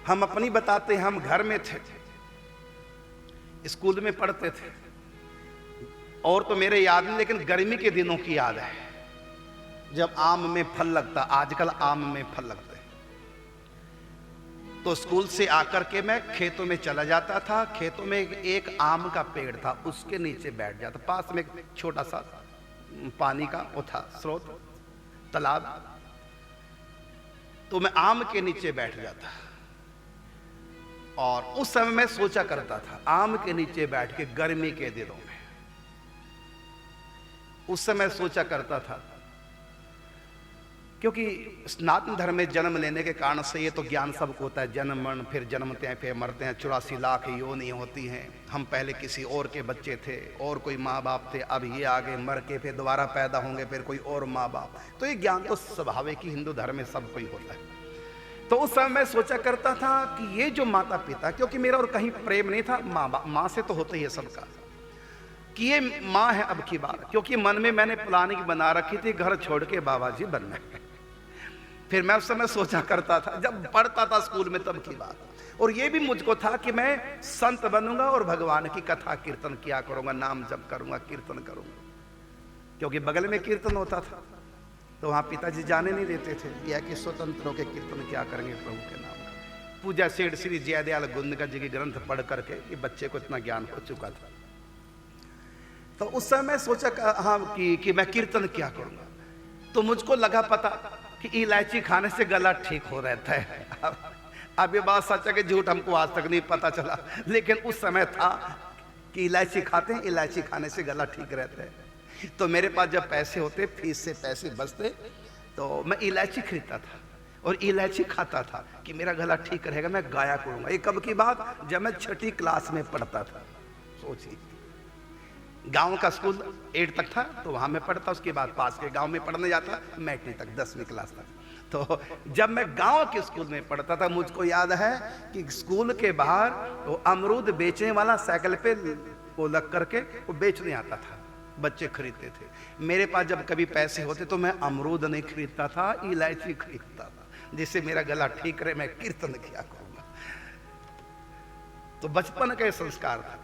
हम अपनी बताते हैं, हम घर में थे, स्कूल में पढ़ते थे, और तो मेरे याद नहीं, लेकिन गर्मी के दिनों की याद है जब आम में फल लगता। आजकल आम में फल लगते हैं, तो स्कूल से आकर के मैं खेतों में चला जाता था। खेतों में एक आम का पेड़ था, उसके नीचे बैठ जाता। पास में एक छोटा सा पानी का वो था स्रोत, तालाब, तो मैं आम के नीचे बैठ जाता। और उस समय मैं सोचा करता था, आम के नीचे बैठ के गर्मी के दिनों में, उस समय सोचा करता था, क्योंकि सनातन धर्म में जन्म लेने के कारण से ये तो ज्ञान सबको होता है, जन्म मरण, फिर जन्मते हैं, फिर मरते हैं, 84 लाख योनि होती हैं। हम पहले किसी और के बच्चे थे, और कोई माँ बाप थे, अब ये आगे मर के फिर दोबारा पैदा होंगे, फिर कोई और माँ बाप। तो ये ज्ञान तो स्वाभाविक ही हिंदू धर्म में सब कोई होता है। तो उस समय मैं सोचा करता था कि ये जो माता पिता, क्योंकि मेरा और कहीं प्रेम नहीं था, माँ से तो होता ही है सबका, कि ये माँ है अब की बात, क्योंकि मन में मैंने प्लानिंग बना रखी थी घर छोड़ के बाबा जी बनना है। फिर मैं उस समय सोचा करता था, जब पढ़ता था स्कूल में, तब की बात। और ये भी मुझको था कि मैं संत बनूंगा और भगवान की कथा कीर्तन किया करूंगा, नाम जप करूंगा, कीर्तन करूंगा, क्योंकि बगल में कीर्तन होता था। तो वहाँ पिताजी जाने नहीं देते थे, यह कि स्वतंत्र होकर कीर्तन क्या करेंगे प्रभु के नाम का। पूजा सेठ श्री जयदयाल गुंदकर जी के ग्रंथ पढ़ करके ये बच्चे को इतना ज्ञान हो चुका था। तो उस समय सोचा हाँ कि मैं कीर्तन क्या करूंगा। तो मुझको लगा पता कि इलायची खाने से गला ठीक हो रहता है। अब ये बात सच है कि झूठ हमको आज तक नहीं पता चला, लेकिन उस समय था कि इलायची खाते हैं, इलायची खाने से गला ठीक रहता है। तो मेरे पास जब पैसे होते, फीस से पैसे बचते, तो मैं इलायची खरीदता था और इलायची खाता था कि मेरा गला ठीक रहेगा, मैं गाया करूंगा। ये कब की बात, जब मैं 6ठी क्लास में पढ़ता था। सोचिए, गांव का स्कूल 8 तक था, तो वहां मैं पढ़ता, उसके बाद पास के गांव में पढ़ने जाता, मैट्रिक तक, 10वीं क्लास तक। तो जब मैं गांव के स्कूल में पढ़ता था, मुझको याद है कि स्कूल के बाहर वो अमरूद बेचने वाला साइकिल पे वो लग करके वो बेचने आता था, बच्चे खरीदते थे। मेरे पास जब कभी पैसे होते तो मैं अमरूद नहीं खरीदता था, इलायची खरीदता था, जिससे मेरा गला ठीक रहे, मैं कीर्तन किया करूंगा। तो बचपन का संस्कार था।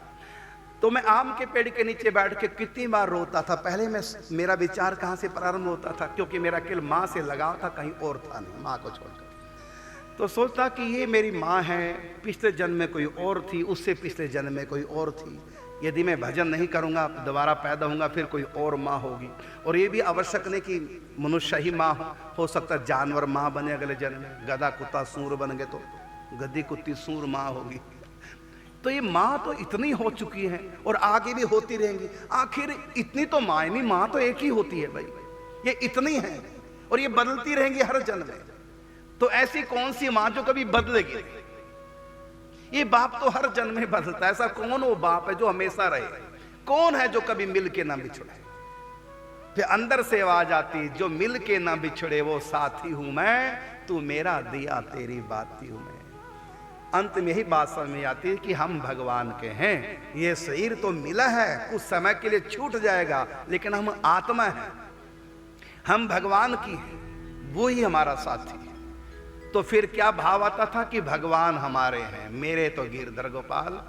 तो मैं आम के पेड़ के नीचे बैठ के कितनी बार रोता था। पहले मेरा विचार कहाँ से प्रारंभ होता था, क्योंकि मेरा केवल माँ से लगाव था, कहीं और था नहीं, माँ को छोड़कर। तो सोचता कि ये मेरी माँ है, पिछले जन्म में कोई और थी, उससे पिछले जन्म में कोई और थी। यदि मैं भजन नहीं करूँगा, दोबारा पैदा होऊंगा, फिर कोई और माँ होगी। और ये भी आवश्यक नहीं कि मनुष्य ही माँ हो सकता है जानवर माँ बने अगले जन्म में। गधा कुत्ता सूर बन गए तो गद्दी कुत्ती सूर माँ होगी। तो ये माँ तो इतनी हो चुकी है और आगे भी होती रहेंगी। आखिर इतनी तो माँ नहीं, माँ तो एक ही होती है भाई, ये इतनी है और ये बदलती रहेंगी हर जन्म में। तो ऐसी कौन सी माँ जो कभी बदलेगी? ये बाप तो हर जन्म में बदलता है। ऐसा कौन वो बाप है जो हमेशा रहे? कौन है जो कभी मिल के ना बिछड़े? फिर अंदर से आवाज आती, जो मिल के ना बिछड़े वो साथी हूं मैं, तू मेरा दिया तेरी बाती हूं मैं। अंत में यही बात समझ में आती है कि हम भगवान के हैं। ये शरीर तो मिला है, कुछ समय के लिए छूट जाएगा, लेकिन हम आत्मा हैं, हम भगवान की हैं, वो ही हमारा साथी है। तो फिर क्या भाव आता था कि भगवान हमारे हैं, मेरे तो गिरधर गोपाल,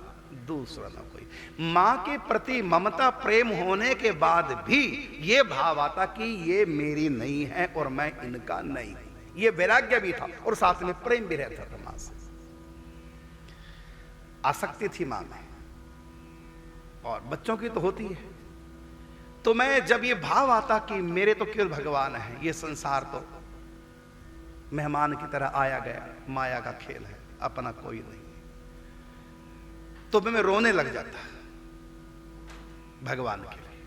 दूसरा ना कोई। माँ के प्रति ममता प्रेम होने के बाद भी ये भाव आता कि ये मेरी नहीं है और मैं इनका नहीं। ये वैराग्य भी था और साथ में प्रेम भी रहता था। माँ से आसक्ति थी माँ में, और बच्चों की तो होती है। तो मैं जब ये भाव आता कि मेरे तो केवल भगवान है, ये संसार तो मेहमान की तरह आया गया, माया का खेल है, अपना कोई नहीं, तो मैं रोने लग जाता भगवान के लिए।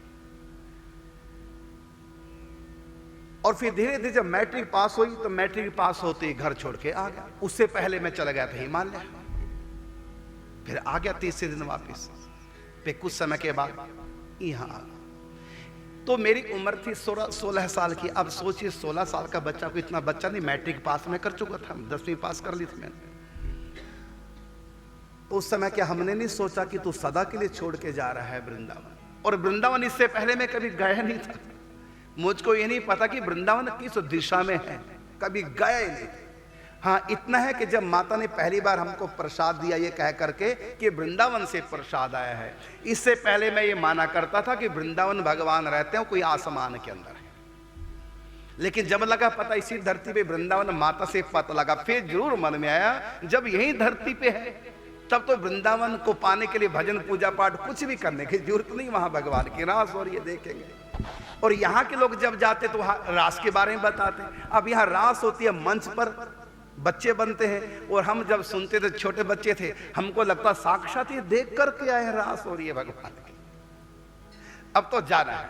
और फिर धीरे धीरे जब मैट्रिक पास हुई, तो मैट्रिक पास होते ही घर छोड़ के आ गया। उससे पहले मैं चला गया था हिमालय, फिर आ गया तीसरे दिन वापिस। फिर कुछ समय के बाद यहाँ आ गया। तो मेरी उम्र थी 16 साल की। अब सोचिए 16 साल का बच्चा, को इतना बच्चा नहीं, मैट्रिक पास मैं कर चुका था, 10वीं पास कर ली थी मैंने। तो उस समय क्या हमने नहीं सोचा कि तू सदा के लिए छोड़ के जा रहा है वृंदावन? और वृंदावन इससे पहले मैं कभी गया नहीं था। मुझको ये नहीं पता कि वृंदावन किस दिशा में है, कभी गया ही नहीं। हाँ, इतना है कि जब माता ने पहली बार हमको प्रसाद दिया ये कह करके कि वृंदावन से प्रसाद आया है, इससे पहले मैं ये माना करता था कि वृंदावन भगवान रहते हैं कोई आसमान के अंदर है। लेकिन जब लगा पता इसी धरती पे वृंदावन माता से पता लगा, फिर जरूर मन में आया जब यही धरती पे है तब तो वृंदावन को पाने के लिए भजन पूजा पाठ कुछ भी करने की जरूरत नहीं, वहां भगवान की रास और ये देखेंगे। और यहाँ के लोग जब जाते तो वहां रास के बारे में बताते। अब यहाँ रास होती है, मंच पर बच्चे बनते हैं, और हम जब सुनते थे छोटे बच्चे थे हमको लगता साक्षात ये देख करके आए रास और ये भगवान की। अब तो जाना है,